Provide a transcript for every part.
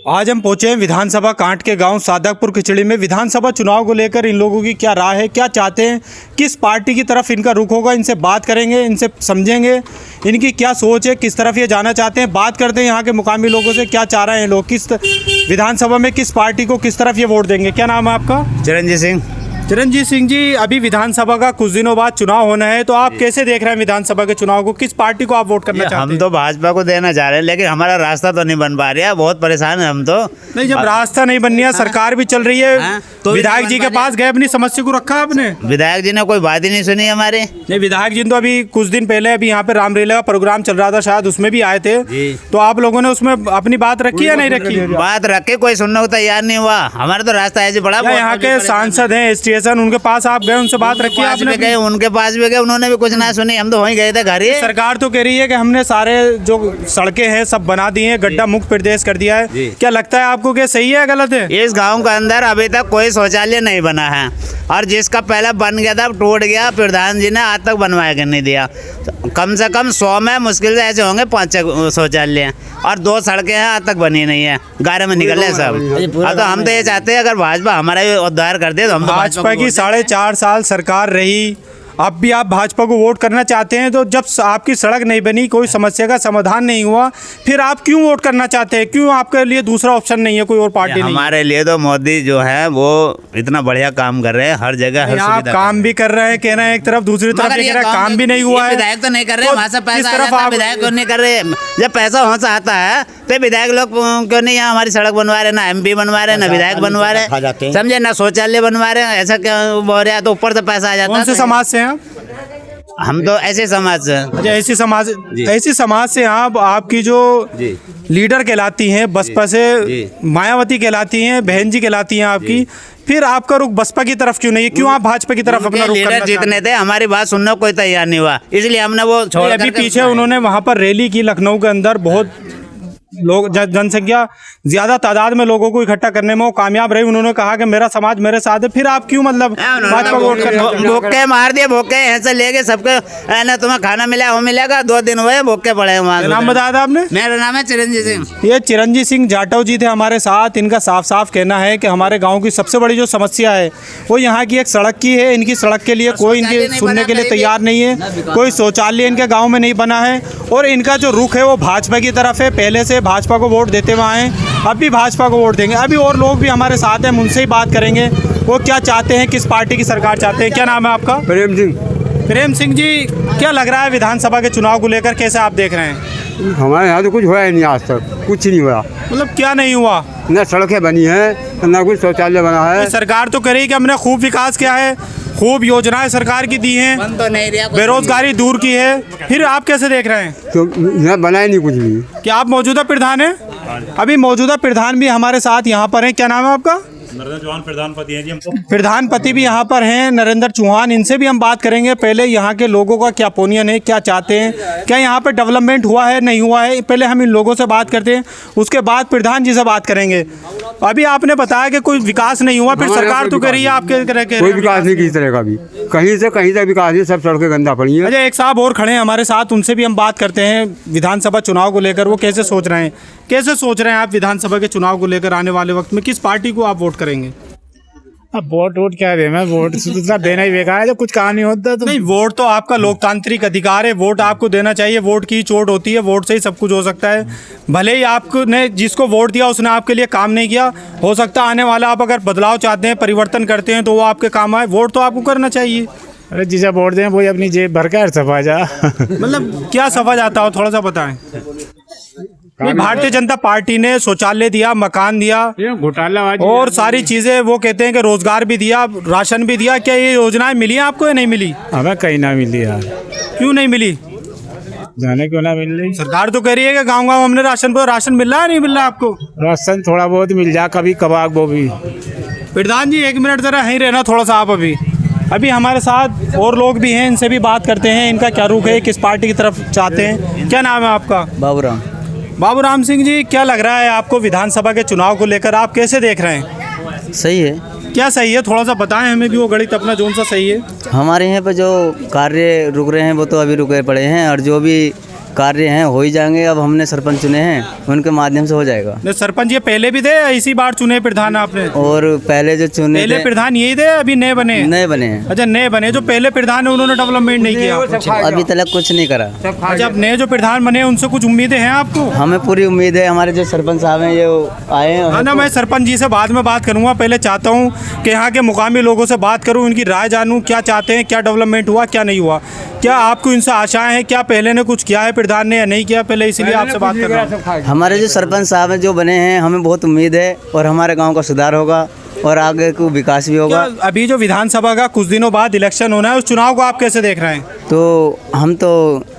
आज हम पहुंचे हैं विधानसभा कांट के गांव सादकपुर खिचड़ी में। विधानसभा चुनाव को लेकर इन लोगों की क्या राय है, क्या चाहते हैं, किस पार्टी की तरफ इनका रुख होगा, इनसे बात करेंगे, इनसे समझेंगे इनकी क्या सोच है, किस तरफ ये जाना चाहते हैं। बात करते हैं यहाँ के मुकामी लोगों से, क्या चाह रहे हैं लोग, किस विधानसभा में किस पार्टी को किस तरफ ये वोट देंगे। क्या नाम है आपका? चिरंजीत सिंह। चिरंजीत सिंह जी, अभी विधानसभा का कुछ दिनों बाद चुनाव होना है, तो आप कैसे देख रहे हैं विधानसभा के चुनाव को? किस पार्टी को आप वोट करना चाहते हैं? हम तो भाजपा को देना चाह रहे हैं, लेकिन हमारा रास्ता तो नहीं बन पा रहा है, बहुत परेशान है हम तो। नहीं, जब रास्ता नहीं बन रहा, सरकार भी चल रही है, तो विधायक जी के पास गए, अपनी समस्या को रखा आपने? विधायक जी ने कोई बात ही नहीं सुनी हमारे। नहीं, विधायक जी तो अभी कुछ दिन पहले अभी यहाँ पे रामलीला का प्रोग्राम चल रहा था, शायद उसमें भी आए थे, तो आप लोगों ने उसमें अपनी बात रखी या नहीं रखी? बात रख के कोई सुनने को तैयार नहीं हुआ। हमारा तो रास्ता ऐसे बड़ा। यहाँ के सांसद हैं स्टेशन, उनके पास आप गए, उनसे बात रखी आपने? गए, उनके पास भी गए, उन्होंने भी कुछ ना सुनी। हम तो वहीं गए थे घर ही। सरकार तो कह रही है कि हमने सारे जो सड़कें हैं सब बना दी हैं, गड्ढा मुक्त प्रदेश कर दिया है। क्या लगता है आपको कि सही है गलत है? इस गांव के अंदर अभी तक कोई शौचालय नहीं बना है, और जिसका पहले बन गया था टूट गया। प्रधान जी ने आज तक बनवाया कर नहीं दिया। कम से कम 100 में मुश्किल से ऐसे होंगे 5-6 शौचालय, और 2 सड़कें हैं आज तक बनी नहीं है, गारे में निकल रहे सब। तो हम तो ये चाहते हैं अगर भाजपा हमारा उद्धार कर दे तो हम। भाजपा की 4.5 साल सरकार रही, अब भी आप भाजपा को वोट करना चाहते हैं, तो जब आपकी सड़क नहीं बनी, कोई समस्या का समाधान नहीं हुआ, फिर आप क्यों वोट करना चाहते हैं? क्यों आपके लिए दूसरा ऑप्शन नहीं है, कोई और पार्टी नहीं? हमारे लिए तो मोदी जो है वो इतना बढ़िया काम कर रहे हैं, हर जगह हर आप काम भी कर रहे हैं, कह रहे हैं एक तरफ, दूसरी तरफ कह रहे हैं काम भी नहीं हुआ है। विधायक तो नहीं कर रहे, वहाँ से पैसा आता है, विधायक नहीं कर रहे। जब पैसा वहाँ से आता है तो विधायक लोग क्यों नहीं यहाँ हमारी सड़क बनवा रहे, ना MP बनवा रहे, ना विधायक बनवा रहे, समझे, ना शौचालय बनवा रहे। ऐसा क्या हो रहा है? तो ऊपर से पैसा आ जाता है। कौन से समाज से हैं? हम तो ऐसे समाज से। अच्छा, ऐसी समाज से आप, आपकी जो लीडर कहलाती हैं बसपा से, मायावती कहलाती हैं, बहन जी कहलाती हैं आपकी, फिर आपका रुख बसपा की तरफ क्यों नहीं है? क्यों आप भाजपा की तरफ अपना रुख करना चाहते हैं? जीतने थे, हमारी बात सुनने को कोई तैयार नहीं हुआ, इसलिए हमने वो छोड़। अभी पीछे उन्होंने वहाँ पर रैली की लखनऊ के अंदर, बहुत लोग, जनसंख्या ज्यादा तादाद में लोगों को इकट्ठा करने में वो कामयाब रही। उन्होंने कहा कि मेरा समाज मेरे साथ है, फिर आप क्यों मतलब भाजपा वोट करना? भूखे मार दिए, भूखे ऐसे लेके सबके ना, तुम्हें खाना मिला, वो मिलेगा, 2 दिन हुए भूखे पड़े वहाँ। नाम बताया था आपने? मेरा नाम है चिरंजीत सिंह। ये चिरंजीत सिंह जाटव जी थे हमारे साथ। इनका साफ साफ कहना है कि हमारे गाँव की सबसे बड़ी जो समस्या है वो यहाँ की एक सड़क की है। इनकी सड़क के लिए कोई इनके सुनने के लिए तैयार नहीं है, कोई शौचालय इनके गाँव में नहीं बना है, और इनका जो रुख है वो भाजपा की तरफ है। पहले से भाजपा को वोट देते हुए आए, अब भी भाजपा को वोट देंगे। अभी और लोग भी हमारे साथ हैं, उनसे ही बात करेंगे, वो क्या चाहते हैं, किस पार्टी की सरकार चाहते हैं। क्या नाम है आपका? प्रेम सिंह। प्रेम सिंह जी, क्या लग रहा है विधानसभा के चुनाव को लेकर, कैसे आप देख रहे हैं? हमारे यहाँ तो कुछ हुआ ही नहीं, आज तक कुछ नहीं हुआ। मतलब क्या नहीं हुआ? न सड़कें बनी हैं, न कुछ शौचालय बना है। सरकार तो कह रही है कि हमने खूब विकास किया है, खूब योजनाएं सरकार की दी हैं, तो नहीं रहा, बेरोजगारी दूर की है, फिर आप कैसे देख रहे हैं? तो यहाँ बना ही नहीं कुछ भी। क्या आप मौजूदा प्रधान हैं? अभी मौजूदा प्रधान भी हमारे साथ यहाँ पर हैं। क्या नाम है आपका? नरेंद्र चौहान प्रधानपति हैं जी। हमको प्रधानपति भी यहाँ पर हैं, नरेंद्र चौहान। इनसे भी हम बात करेंगे। पहले यहाँ के लोगों का क्या ओपिनियन है, क्या चाहते हैं, क्या यहाँ पे डेवलपमेंट हुआ है, नहीं हुआ है। पहले हम इन लोगों से बात करते हैं, उसके बाद प्रधान जी से बात करेंगे। अभी आपने बताया कि कोई विकास नहीं हुआ, फिर सरकार तो कह रही है आपके कोई विकास नहीं किसी तरह का भी, कहीं से कहीं तक विकास नहीं, सब सड़कें गंदा पड़ी हैं। अच्छा, एक साहब और खड़े हैं हमारे साथ, उनसे भी हम बात करते हैं विधानसभा चुनाव को लेकर। वो कैसे सोच रहे हैं, कैसे सोच रहे हैं आप विधानसभा के चुनाव को लेकर? आने वाले वक्त में किस पार्टी को आप वोट करेंगे? अब वोट क्या दे, मैं वोट तो देना ही बेकार है, जब कुछ काम नहीं होता तो। नहीं, वोट तो आपका लोकतांत्रिक अधिकार है, वोट आपको देना चाहिए। वोट की चोट होती है, वोट से ही सब कुछ हो सकता है। भले ही आपने जिसको वोट दिया उसने आपके लिए काम नहीं किया, हो सकता है आने वाला आप अगर बदलाव चाहते हैं, परिवर्तन करते हैं, तो वो आपके काम आए। वोट तो आपको करना चाहिए। अरे जिसे वोट दें वही अपनी जेब भर कर सफा जा। मतलब क्या सफा जाता हो, थोड़ा सा बताएं। भारतीय जनता पार्टी ने शौचालय दिया, मकान दिया, घोटाला और सारी चीजें, वो कहते हैं कि रोजगार भी दिया, राशन भी दिया। क्या ये योजनाएं मिली हैं आपको या नहीं मिली? हमें कहीं ना मिली यार। क्यों नहीं मिली? जाने क्यों ना मिल रही? सरकार तो कह रही है कि गाँव गाँव हमने राशन मिल रहा है, नहीं मिल रहा आपको? राशन थोड़ा बहुत मिल जा, कभी कभार वो भी। प्रधान जी 1 मिनट जरा यहीं रहना थोड़ा सा आप। अभी हमारे साथ और लोग भी हैं, इनसे भी बात करते हैं, इनका क्या रुख है, किस पार्टी की तरफ चाहते हैं। क्या नाम है आपका? बाबूराम। बाबूराम सिंह जी, क्या लग रहा है आपको विधानसभा के चुनाव को लेकर, आप कैसे देख रहे हैं? सही है। क्या सही है, थोड़ा सा बताएं हमें भी वो गणित अपना, जोन सा सही है। हमारे यहाँ पे जो कार्य रुक रहे हैं वो तो अभी रुके पड़े हैं, और जो भी कार्य हैं हो ही जाएंगे। अब हमने सरपंच चुने हैं, उनके माध्यम से हो जाएगा। नहीं, सरपंच ये पहले भी थे, इसी बार चुने प्रधान आपने? और पहले जो चुने पहले थे प्रधान यही थे, अभी नए बने? नए बने हैं। अच्छा, नए बने। जो पहले प्रधान है उन्होंने डेवलपमेंट नहीं किया? अभी तक कुछ नहीं करा। अच्छा, अब नए जो प्रधान बने उनसे कुछ उम्मीदें हैं आपको? हमें पूरी उम्मीद है। हमारे जो सरपंच साहब हैं ये आए हैं। हाँ ना, मैं सरपंच जी से बाद में बात करूंगा। पहले चाहता हूँ कि यहाँ के मुकामी लोगों से बात करूँ, उनकी राय जानूँ, क्या चाहते हैं, क्या डेवलपमेंट हुआ, क्या नहीं हुआ, क्या आपको इनसे आशाएं हैं, क्या पहले ने कुछ किया है प्रधान ने या नहीं किया, पहले इसलिए आपसे बात कर रहा हूँ। हमारे जो सरपंच साहब हैं जो बने हैं, हमें बहुत उम्मीद है और हमारे गांव का सुधार होगा और आगे को विकास भी होगा। क्या अभी जो विधानसभा का कुछ दिनों बाद इलेक्शन होना है, उस चुनाव को आप कैसे देख रहे हैं? तो हम तो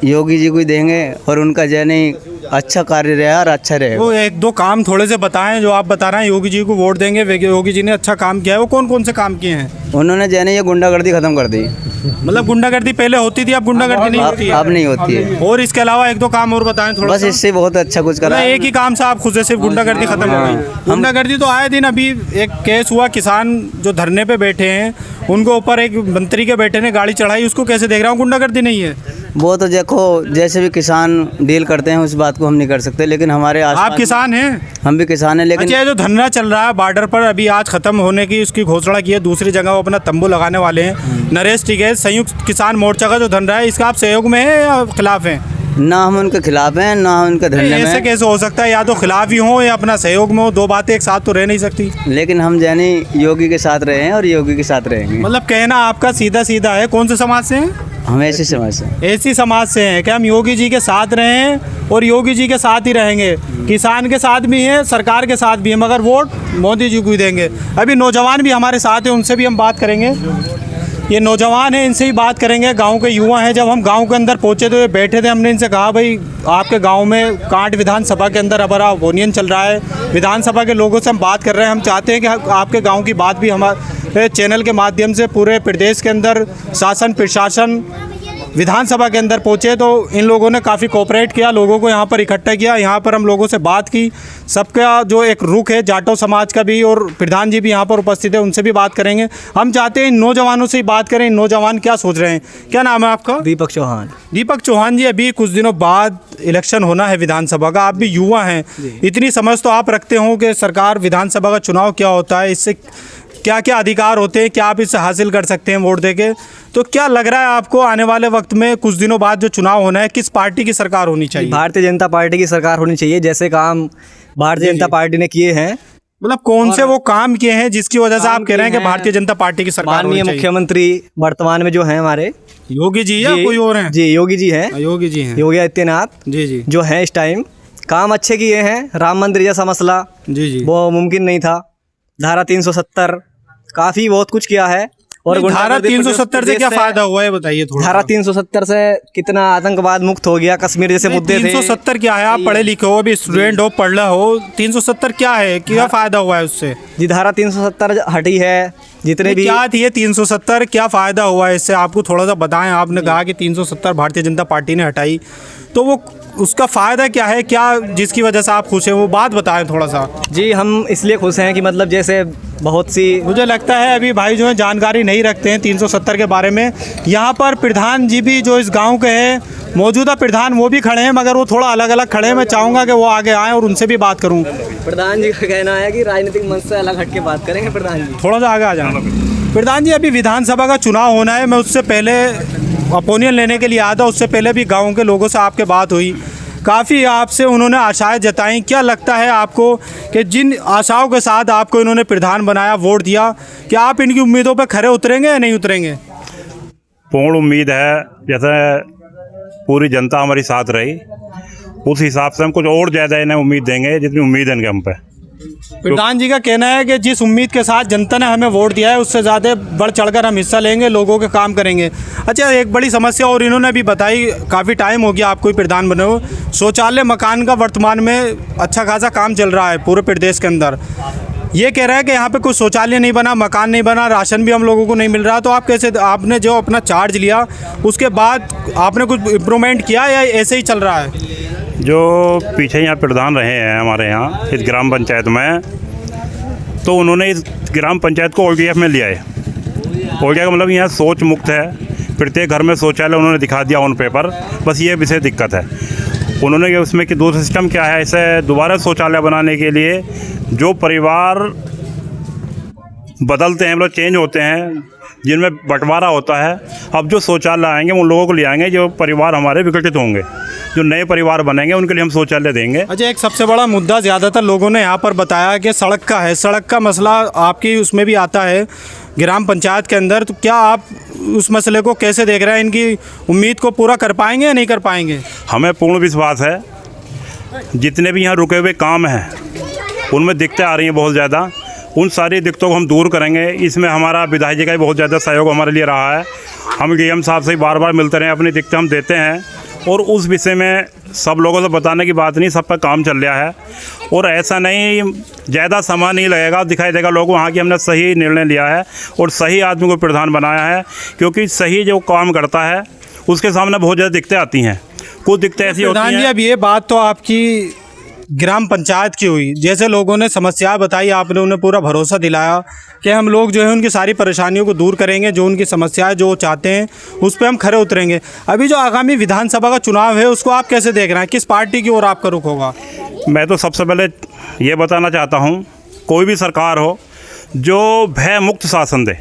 योगी जी को ही देंगे और उनका जय नहीं अच्छा कार्य रहा और अच्छा रहेगा। वो एक दो काम थोड़े से बताएं जो आप बता रहे हैं योगी जी को वोट देंगे, योगी जी ने अच्छा काम किया है, वो कौन कौन से काम किए हैं? उन्होंने जय नहीं ये गुंडागर्दी खत्म कर दी। मतलब गुंडागर्दी पहले होती थी, अब गुंडागर्दी नहीं होती है? अब नहीं होती है। और इसके अलावा एक दो काम और बताएं थोड़ा बस सा। इससे बहुत अच्छा कुछ करा। एक ही काम से आप खुद से सिर्फ गुंडागर्दी खत्म हो गई? गुंडागर्दी तो आए दिन अभी एक केस हुआ, किसान जो धरने पे बैठे हैं उनको ऊपर एक मंत्री के बेटे ने गाड़ी चढ़ाई, उसको कैसे देख रहा हूँ? गुंडागर्दी नहीं है वो तो देखो जैसे भी किसान डील करते हैं उस बात को हम नहीं कर सकते, लेकिन हमारे आप किसान हैं? हम भी किसान हैं। लेकिन अच्छा, ये जो धरना चल रहा है बॉर्डर पर, अभी आज खत्म होने की उसकी घोषणा की है, दूसरी जगह वो अपना तंबू लगाने वाले हैं। नरेश टिकैत संयुक्त किसान मोर्चा का जो धरना है, इसका आप सहयोग में है या खिलाफ हैं? ना हम उनके खिलाफ हैं ना उनके धरने में। ऐसे कैसे हो सकता है? या तो खिलाफ ही हो या अपना सहयोग में हो, दो बातें एक साथ तो रह नहीं सकती। लेकिन हम जानी योगी के साथ रहे हैं और योगी के साथ रहेंगे। मतलब कहना आपका सीधा सीधा है। कौन से समाज से हैं? हम ऐसी समाज से। ऐसी समाज से हैं कि हम योगी जी के साथ रहे हैं और योगी जी के साथ ही रहेंगे, किसान के साथ भी हैं, सरकार के साथ भी हैं, मगर वोट मोदी जी को ही देंगे। अभी नौजवान भी हमारे साथ हैं, उनसे भी हम बात करेंगे। ये नौजवान हैं, इनसे ही बात करेंगे। गांव के युवा हैं। जब हम गांव के अंदर पहुंचे तो ये बैठे थे, हमने इनसे कहा भाई आपके गांव में कांट विधानसभा के अंदर बड़ा ओपिनियन चल रहा है, विधानसभा के लोगों से हम बात कर रहे हैं, हम चाहते हैं कि आपके गांव की बात भी हमारे चैनल के माध्यम से पूरे प्रदेश के अंदर शासन प्रशासन विधानसभा के अंदर पहुँचे। तो इन लोगों ने काफ़ी कोऑपरेट किया, लोगों को यहाँ पर इकट्ठा किया, यहाँ पर हम लोगों से बात की। सबका जो एक रुख है जाटो समाज का भी, और प्रधान जी भी यहाँ पर उपस्थित है, उनसे भी बात करेंगे। हम चाहते हैं इन नौजवानों से ही बात करें, इन नौजवान क्या सोच रहे हैं। क्या नाम है आपका? दीपक चौहान। दीपक चौहान जी, अभी कुछ दिनों बाद इलेक्शन होना है विधानसभा का, आप भी युवा हैं, इतनी समझ तो आप रखते हो कि सरकार विधानसभा का चुनाव क्या होता है, इससे क्या क्या अधिकार होते हैं, क्या आप इससे हासिल कर सकते हैं वोट देके। तो क्या लग रहा है आपको आने वाले वक्त में कुछ दिनों बाद जो चुनाव होना है, किस पार्टी की सरकार होनी चाहिए? भारतीय जनता पार्टी की सरकार होनी चाहिए। जैसे काम भारतीय जनता पार्टी ने किए हैं। मतलब कौन से वो काम किए हैं जिसकी वजह से आप कह रहे हैं कि भारतीय जनता पार्टी की सरकार होनी माननीय चाहिए? मुख्यमंत्री वर्तमान में जो हैं हमारे योगी जी या कोई और हैं? जी योगी जी हैं। योगी जी हैं, योगी आदित्यनाथ जी जी, जो हैं इस टाइम काम अच्छे किए हैं। राम मंदिर जैसा मसला जी जी, वो मुमकिन नहीं था। धारा 370 काफी बहुत कुछ किया है। और धारा 370 से क्या फायदा हुआ है बताइए थोड़ा। धारा 370 से कितना आतंकवाद मुक्त हो गया, कश्मीर जैसे मुद्दे थे। 370 क्या है? आप पढ़े लिखे हो, अभी स्टूडेंट हो, पढ़ रहे हो, 370 क्या है, क्या फायदा हुआ है उससे? जी धारा 370 हटी है। जितने भी क्या थी 370, क्या फायदा हुआ है इससे, आपको थोड़ा सा बताएं। आपने कहा कि 370 भारतीय जनता पार्टी ने हटाई, तो वो उसका फ़ायदा क्या है, क्या जिसकी वजह से आप खुश हैं, वो बात बताएं थोड़ा सा। जी हम इसलिए खुश हैं कि मतलब जैसे बहुत सी, मुझे लगता है अभी भाई जो है जानकारी नहीं रखते हैं 370 के बारे में। यहाँ पर प्रधान जी भी जो इस गांव के हैं, मौजूदा प्रधान वो भी खड़े हैं, मगर वो थोड़ा अलग अलग खड़े हैं। मैं चाहूँगा कि वो आगे आएँ और उनसे भी बात करूँ। प्रधान जी का कहना है कि राजनीतिक मंच से अलग हट के बात करेंगे। प्रधान जी थोड़ा सा आगे आ जाना। प्रधान जी, अभी विधानसभा का चुनाव होना है, मैं उससे पहले ओपिनियन लेने के लिए आया था, उससे पहले भी गाँव के लोगों से आपके बात हुई, काफ़ी आपसे उन्होंने आशाएं जताई। क्या लगता है आपको कि जिन आशाओं के साथ आपको इन्होंने प्रधान बनाया, वोट दिया, क्या आप इनकी उम्मीदों पर खरे उतरेंगे या नहीं उतरेंगे? पूर्ण उम्मीद है। जैसे पूरी जनता हमारी साथ रही, उस हिसाब से हम कुछ और ज़्यादा इन्हें उम्मीद देंगे जितनी उम्मीद है इनके हम पे। प्रधान जी का कहना है कि जिस उम्मीद के साथ जनता ने हमें वोट दिया है, उससे ज़्यादा बढ़ चढ़कर हम हिस्सा लेंगे, लोगों के काम करेंगे। अच्छा, एक बड़ी समस्या और इन्होंने भी बताई, काफ़ी टाइम हो गया आपको ही प्रधान बने हो, शौचालय मकान का वर्तमान में अच्छा खासा काम चल रहा है पूरे प्रदेश के अंदर। ये कह रहा है कि यहाँ पे कोई शौचालय नहीं बना, मकान नहीं बना, राशन भी हम लोगों को नहीं मिल रहा। तो आप कैसे, आपने जो अपना चार्ज लिया उसके बाद आपने कुछ इम्प्रूवमेंट किया या ऐसे ही चल रहा है? जो पीछे यहाँ प्रधान रहे हैं हमारे यहाँ इस ग्राम पंचायत में, तो उन्होंने इस ग्राम पंचायत को ODF में लिया है। ODF का मतलब यहाँ सोच मुक्त है, प्रत्येक घर में शौचालय उन्होंने दिखा दिया ऑन पेपर, बस ये विषय दिक्कत है। उन्होंने उसमें कि दूसरा सिस्टम क्या है, इसे दोबारा शौचालय बनाने के लिए जो परिवार बदलते हैं, मतलब चेंज होते हैं, जिनमें बंटवारा होता है, अब जो शौचालय आएंगे उन लोगों को ले आएंगे जो परिवार हमारे विघटित होंगे, जो नए परिवार बनेंगे उनके लिए हम शौचालय देंगे। अच्छा, एक सबसे बड़ा मुद्दा ज़्यादातर लोगों ने यहाँ पर बताया कि सड़क का है। सड़क का मसला आपकी उसमें भी आता है ग्राम पंचायत के अंदर, तो क्या आप उस मसले को कैसे देख रहे हैं? इनकी उम्मीद को पूरा कर पाएंगे या नहीं कर पाएंगे? हमें पूर्ण विश्वास है, जितने भी यहाँ रुके हुए काम हैं उनमें दिक्कतें आ रही हैं बहुत ज़्यादा, उन सारी दिक्कतों को हम दूर करेंगे। इसमें हमारा विधायक जी का भी बहुत ज़्यादा सहयोग हमारे लिए रहा है। हम डीएम साहब से बार बार मिलते रहे, अपनी दिक्कतें हम देते हैं, और उस विषय में सब लोगों से बताने की बात नहीं, सब पर काम चल रहा है। और ऐसा नहीं, ज़्यादा समय नहीं लगेगा, दिखाई देगा लोगों वहाँ की हमने सही निर्णय लिया है और सही आदमी को प्रधान बनाया है, क्योंकि सही जो काम करता है उसके सामने बहुत ज़्यादा दिक्कतें आती हैं। कुछ दिक्कतें ऐसी होती प्रधान जी, हैं। अब ये बात तो आपकी ग्राम पंचायत की हुई, जैसे लोगों ने समस्या बताई, आपने उन्हें पूरा भरोसा दिलाया कि हम लोग जो है उनकी सारी परेशानियों को दूर करेंगे, जो उनकी समस्याएं जो चाहते हैं उस पर हम खरे उतरेंगे। अभी जो आगामी विधानसभा का चुनाव है उसको आप कैसे देख रहे हैं? किस पार्टी की ओर आपका रुख होगा? मैं तो सबसे पहले ये बताना चाहता हूँ, कोई भी सरकार हो जो भय मुक्त शासन दे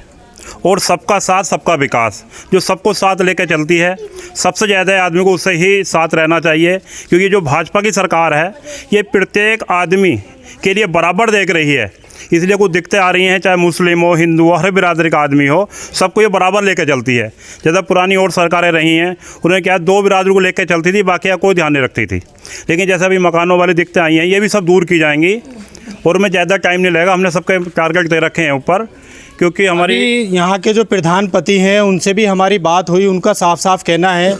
और सबका साथ सबका विकास, जो सबको साथ लेकर चलती है, सबसे ज़्यादा आदमी को उससे ही साथ रहना चाहिए। क्योंकि जो भाजपा की सरकार है ये प्रत्येक आदमी के लिए बराबर देख रही है, इसलिए कुछ दिक्कतें आ रही हैं, चाहे मुस्लिम हो, हिंदू हो, हर बिरादरी का आदमी हो, सबको ये बराबर लेकर चलती है। जैसा पुरानी और सरकारें रही हैं उन्हें क्या 2 बिरादरी को लेकर चलती थी, बाकी कोई ध्यान नहीं रखती थी। लेकिन जैसे अभी मकानों वाली दिक्कतें आई हैं, ये भी सब दूर की जाएंगी और हमें ज़्यादा टाइम नहीं लगेगा। हमने सबके टारगेट दे रखे हैं ऊपर, क्योंकि हमारी यहाँ के जो प्रधानपति हैं उनसे भी हमारी बात हुई, उनका साफ साफ कहना है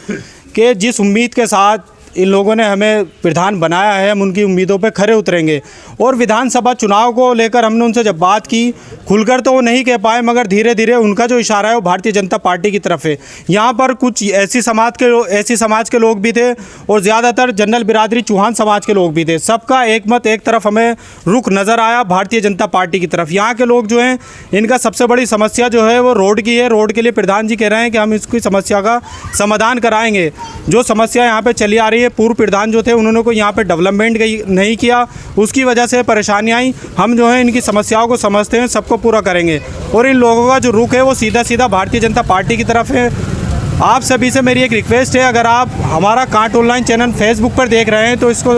कि जिस उम्मीद के साथ इन लोगों ने हमें प्रधान बनाया है हम उनकी उम्मीदों पे खरे उतरेंगे। और विधानसभा चुनाव को लेकर हमने उनसे जब बात की, खुलकर तो वो नहीं कह पाए, मगर धीरे धीरे उनका जो इशारा है वो भारतीय जनता पार्टी की तरफ है। यहाँ पर कुछ ऐसी समाज के लोग भी थे और ज़्यादातर जनरल बिरादरी चौहान समाज के लोग भी थे। सबका एक मत एक तरफ हमें रुख नज़र आया भारतीय जनता पार्टी की तरफ। यहाँ के लोग जो हैं इनका सबसे बड़ी समस्या जो है वो रोड की है। रोड के लिए प्रधान जी कह रहे हैं कि हम इसकी समस्या का समाधान कराएंगे। जो समस्या यहाँ पर चली आ रही है, पूर्व प्रधान जो थे उन्होंने को यहाँ पे डेवलपमेंट नहीं किया, उसकी वजह से परेशानियाँ आई। हम जो है इनकी समस्याओं को समझते हैं, सबको पूरा करेंगे। और इन लोगों का जो रुख है वो सीधा सीधा भारतीय जनता पार्टी की तरफ है। आप सभी से मेरी एक रिक्वेस्ट है, अगर आप हमारा कांट ऑनलाइन चैनल फेसबुक पर देख रहे हैं तो इसको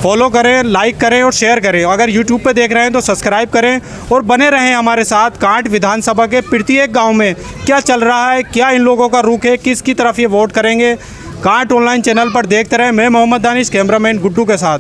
फॉलो करें, लाइक करें और शेयर करें। अगर यूट्यूब पे देख रहे हैं तो सब्सक्राइब करें और बने रहें हमारे साथ। कांट विधानसभा के प्रत्येक गांव में क्या चल रहा है, क्या इन लोगों का रुख है, किसकी तरफ ये वोट करेंगे, कांट ऑनलाइन चैनल पर देखते रहें। मैं मोहम्मद दानिश, कैमरामैन गुड्डू के साथ।